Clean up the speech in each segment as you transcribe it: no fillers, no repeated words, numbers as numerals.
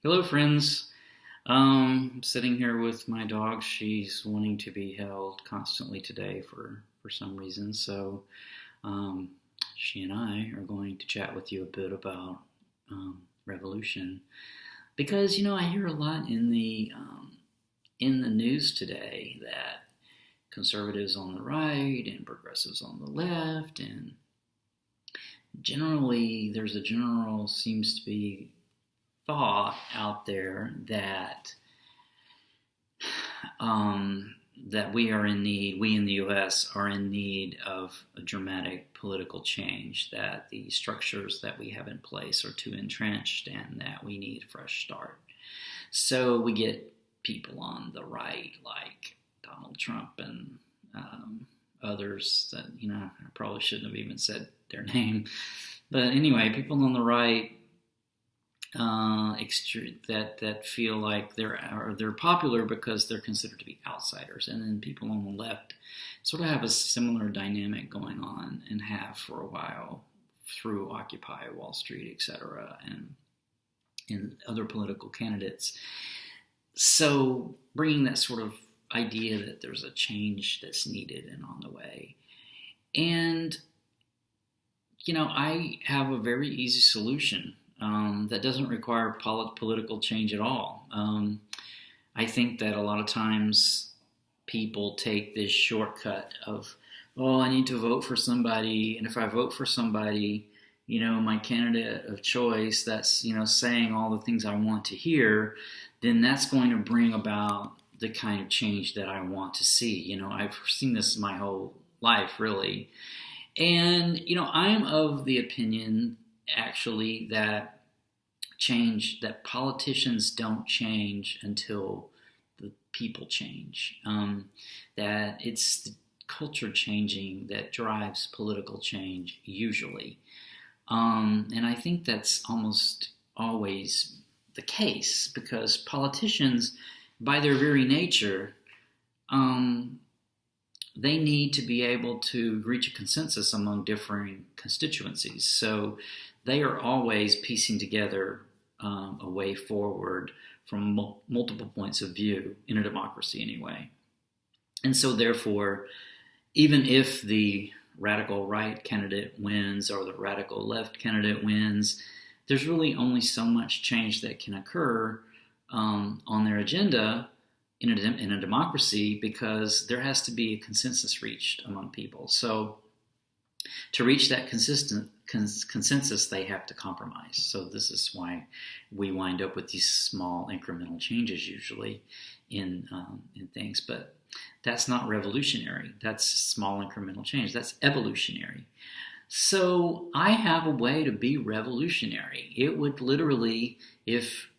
Hello, friends. I'm sitting here with my dog. She's wanting to be held constantly today for some reason. So um, she and I are going to chat with you a bit about revolution because I hear a lot in the news today that conservatives on the right and progressives on the left, and generally there's a general seems to be thought out there that that we in the U.S. are in need of a dramatic political change, that the structures that we have in place are too entrenched, and that we need a fresh start. So we get people on the right, like Donald Trump and others that I probably shouldn't have even said their name, but anyway, people on the right that feel like they're popular because they're considered to be outsiders, and then people on the left sort of have a similar dynamic going on and have for a while through Occupy Wall Street, etc., and other political candidates. So bringing that sort of idea that there's a change that's needed and on the way, and I have a very easy solution that doesn't require political change at all. I think that a lot of times people take this shortcut of, oh, I need to vote for somebody, and if I vote for somebody, my candidate of choice that's, saying all the things I want to hear, then that's going to bring about the kind of change that I want to see. I've seen this my whole life, really. And, I'm of the opinion, actually, that politicians don't change until the people change. That it's the culture changing that drives political change, usually. And I think that's almost always the case, because politicians, by their very nature, they need to be able to reach a consensus among differing constituencies. So they are always piecing together a way forward from multiple points of view, in a democracy anyway. And so therefore, even if the radical right candidate wins or the radical left candidate wins, there's really only so much change that can occur on their agenda in a democracy, because there has to be a consensus reached among people. So to reach that consensus, they have to compromise. So this is why we wind up with these small incremental changes usually in things. But that's not revolutionary. That's small incremental change. That's evolutionary. So I have a way to be revolutionary. It would literally, if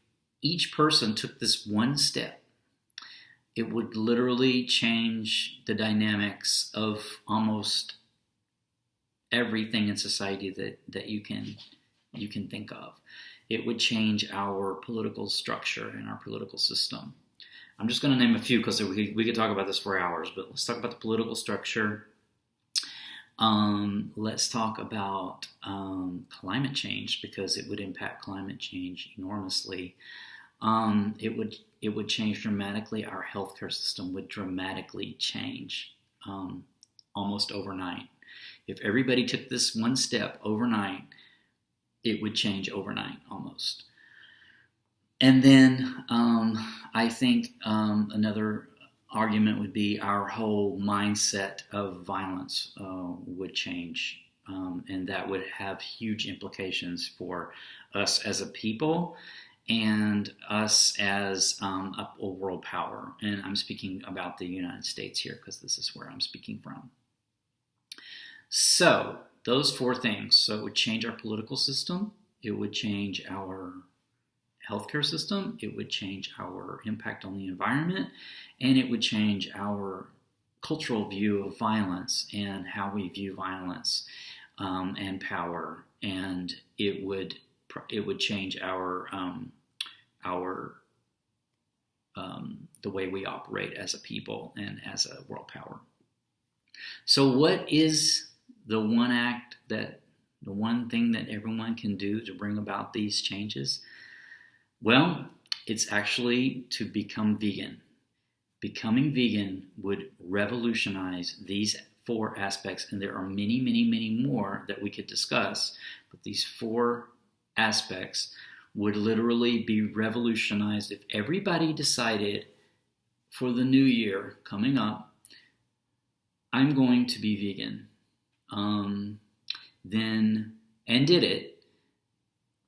each person took this one step, it would literally change the dynamics of almost everything in society that you can think of. It would change our political structure and our political system. I'm just going to name a few, because we could talk about this for hours, but let's talk about the political structure. Let's talk about climate change, because it would impact climate change enormously. It would change dramatically. Our healthcare system would dramatically change almost overnight. If everybody took this one step overnight, it would change overnight almost. And then I think another argument would be our whole mindset of violence would change. And that would have huge implications for us as a people and us as a world power. And I'm speaking about the United States here, because this is where I'm speaking from. So those four things. So it would change our political system. It would change our healthcare system. It would change our impact on the environment. And it would change our cultural view of violence and how we view violence and power. And it would change our the way we operate as a people and as a world power. So what is the one thing that everyone can do to bring about these changes? Well, it's actually to become vegan. Becoming vegan would revolutionize these four aspects, and there are many, many, many more that we could discuss, but these four aspects would literally be revolutionized if everybody decided for the new year coming up, I'm going to be vegan. And did it.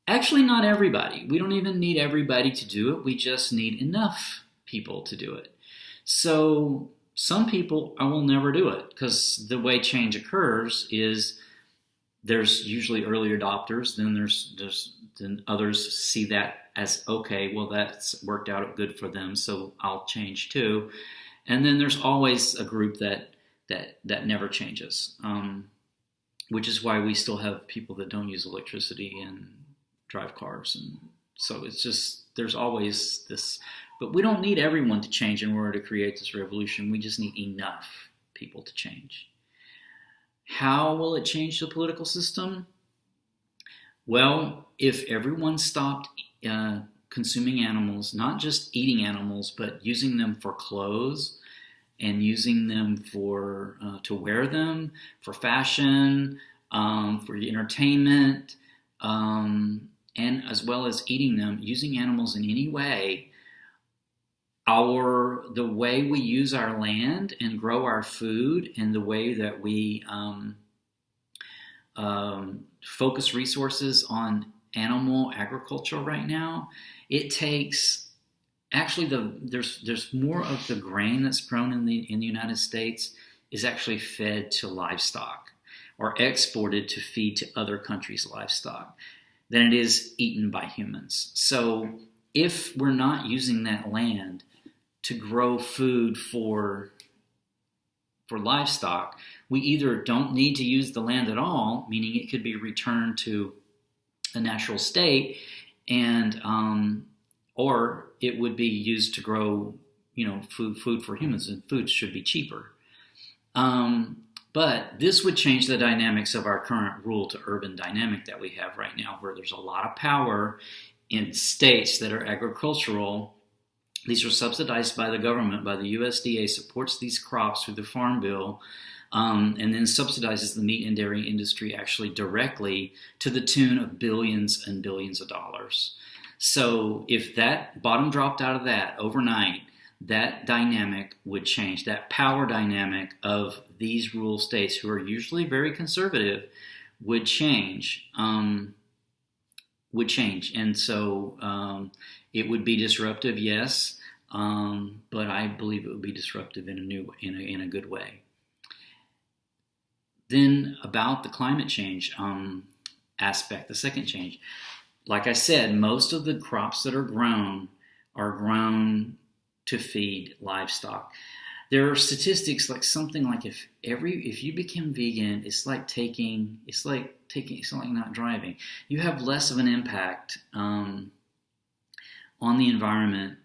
Actually, not everybody. We don't even need everybody to do it. We just need enough people to do it. So some people will never do it, because the way change occurs is there's usually early adopters, then others see that as, okay, well, that's worked out good for them, so I'll change too. And then there's always a group that never changes, which is why we still have people that don't use electricity and drive cars. And so it's just, there's always this, but we don't need everyone to change in order to create this revolution. We just need enough people to change. How will it change the political system? Well, if everyone stopped consuming animals, not just eating animals, but using them for clothes and using them for to wear them, for fashion, for entertainment, and as well as eating them, using animals in any way, the way we use our land and grow our food, and the way that we focus resources on animal agriculture right now, it takes actually there's more of the grain that's grown in the United States is actually fed to livestock or exported to feed to other countries' livestock than it is eaten by humans. So if we're not using that land to grow food for livestock, we either don't need to use the land at all, meaning it could be returned to a natural state, and or it would be used to grow, food for humans, and food should be cheaper. But this would change the dynamics of our current rural to urban dynamic that we have right now, where there's a lot of power in states that are agricultural. These are subsidized by the government, by the USDA, supports these crops through the Farm Bill, and then subsidizes the meat and dairy industry actually directly to the tune of billions and billions of dollars. So if that bottom dropped out of that overnight, that dynamic would change. That power dynamic of these rural states, who are usually very conservative, would change. And so it would be disruptive, yes, but I believe it would be disruptive in a good way. Then about the climate change aspect, the second change. Like I said, most of the crops that are grown to feed livestock. There are statistics like something like if you become vegan, it's like not driving. You have less of an impact on the environment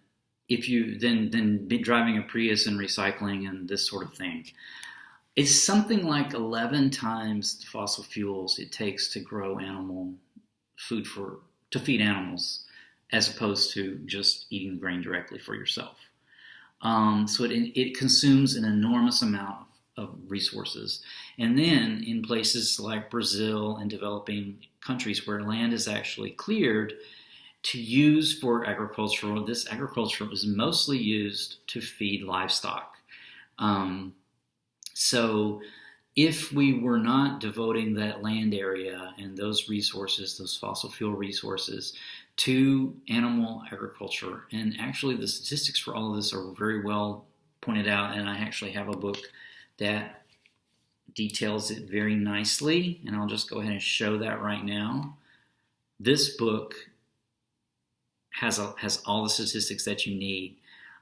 if you than be driving a Prius and recycling and this sort of thing. It's something like 11 times the fossil fuels it takes to grow animal food to feed animals, as opposed to just eating grain directly for yourself. So it consumes an enormous amount of resources. And then in places like Brazil and developing countries where land is actually cleared to use for agricultural, this agriculture is mostly used to feed livestock. So if we were not devoting that land area and those resources, those fossil fuel resources, to animal agriculture, and actually the statistics for all of this are very well pointed out, and I actually have a book that details it very nicely, and I'll just go ahead and show that right now. This book has all the statistics that you need.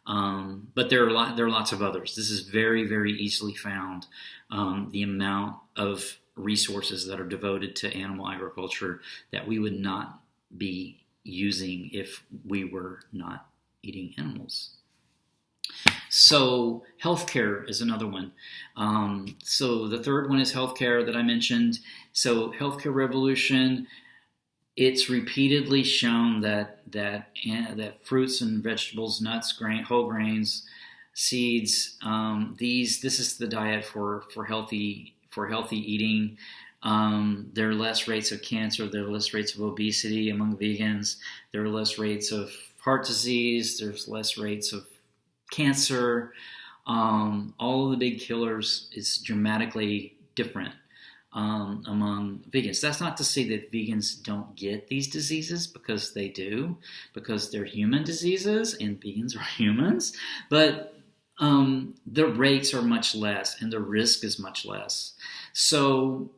But there are lots of others. This is very, very easily found. The amount of resources that are devoted to animal agriculture that we would not be using if we were not eating animals. So healthcare is another one. So the third one is healthcare that I mentioned. So healthcare revolution. it's repeatedly shown that fruits and vegetables, nuts, whole grains, seeds, this is the diet for healthy eating. There are less rates of cancer. There are less rates of obesity among vegans. There are less rates of heart disease. There's less rates of cancer. All of the big killers is dramatically different among vegans. That's not to say that vegans don't get these diseases, because they do, because they're human diseases and vegans are humans, but the rates are much less and the risk is much less. So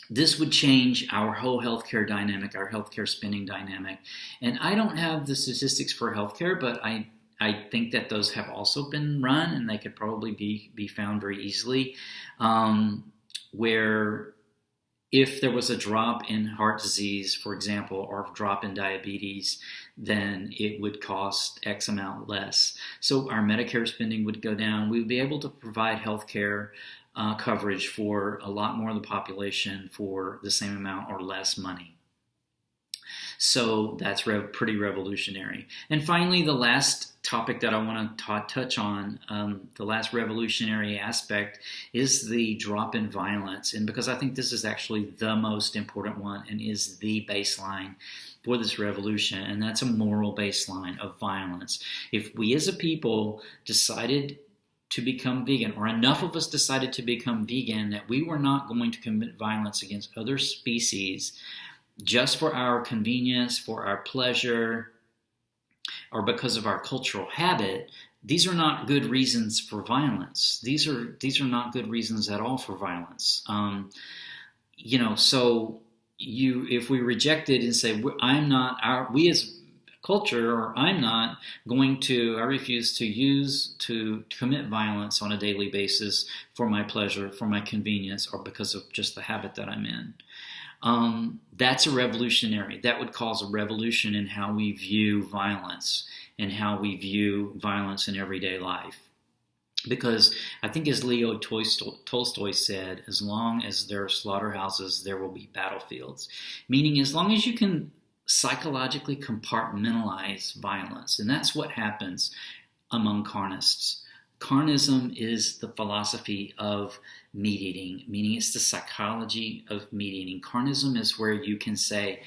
this would change our whole healthcare dynamic, our healthcare spending dynamic. And I don't have the statistics for healthcare, but I think that those have also been run, and they could probably be found very easily, where if there was a drop in heart disease, for example, or a drop in diabetes, then it would cost X amount less. So our Medicare spending would go down. We would be able to provide health care coverage for a lot more of the population for the same amount or less money. So that's pretty revolutionary. And finally, the last topic that I want to touch on, the last revolutionary aspect, is the drop in violence. And because I think this is actually the most important one and is the baseline for this revolution, and that's a moral baseline of violence. If we as a people decided to become vegan, or enough of us decided to become vegan, that we were not going to commit violence against other species just for our convenience, for our pleasure, or because of our cultural habit, these are not good reasons for violence. These are not good reasons at all for violence. So if we reject it and say we as culture, or I refuse to commit violence on a daily basis for my pleasure, for my convenience, or because of just the habit that I'm in. That's a revolutionary. That would cause a revolution in how we view violence and how we view violence in everyday life. Because I think, as Leo Tolstoy said, as long as there are slaughterhouses, there will be battlefields. Meaning, as long as you can psychologically compartmentalize violence, and that's what happens among carnists. Carnism is the philosophy of meat eating, meaning it's the psychology of meat eating. Carnism is where you can say,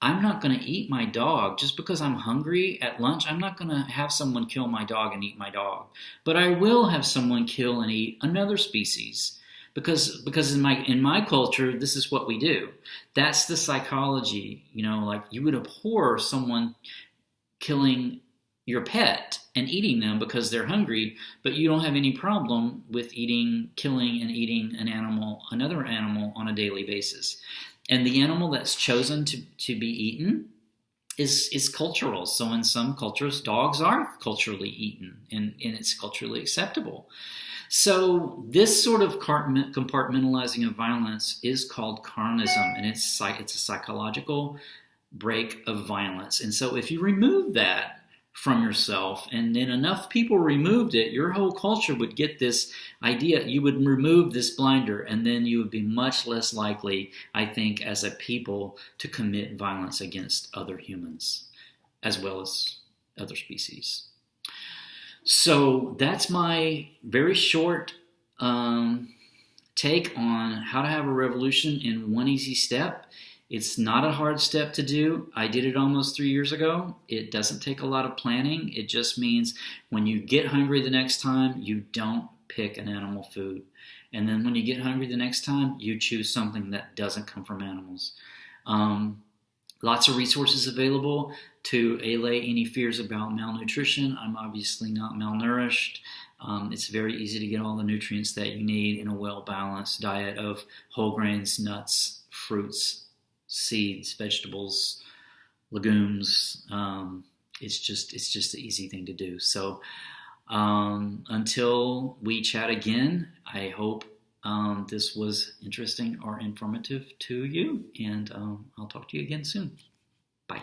I'm not going to eat my dog just because I'm hungry at lunch. I'm not going to have someone kill my dog and eat my dog. But I will have someone kill and eat another species. Because in my culture, this is what we do. That's the psychology. Like you would abhor someone killing your pet and eating them because they're hungry, but you don't have any problem with killing and eating another animal on a daily basis. And the animal that's chosen to be eaten is cultural. So in some cultures, dogs are culturally eaten, and it's culturally acceptable. So this sort of compartmentalizing of violence is called carnism, and it's a psychological break of violence. And so if you remove that from yourself, and then enough people removed it, your whole culture would get this idea. You would remove this blinder, and then you would be much less likely, I think, as a people to commit violence against other humans as well as other species. So that's my very short take on how to have a revolution in one easy step. It's not a hard step to do. I did it almost 3 years ago. It doesn't take a lot of planning. It just means when you get hungry the next time, you don't pick an animal food. And then when you get hungry the next time, you choose something that doesn't come from animals. Lots of resources available to allay any fears about malnutrition. I'm obviously not malnourished. It's very easy to get all the nutrients that you need in a well-balanced diet of whole grains, nuts, fruits, seeds, vegetables, legumes. It's just the easy thing to do. So until we chat again, I hope this was interesting or informative to you, and I'll talk to you again soon. Bye.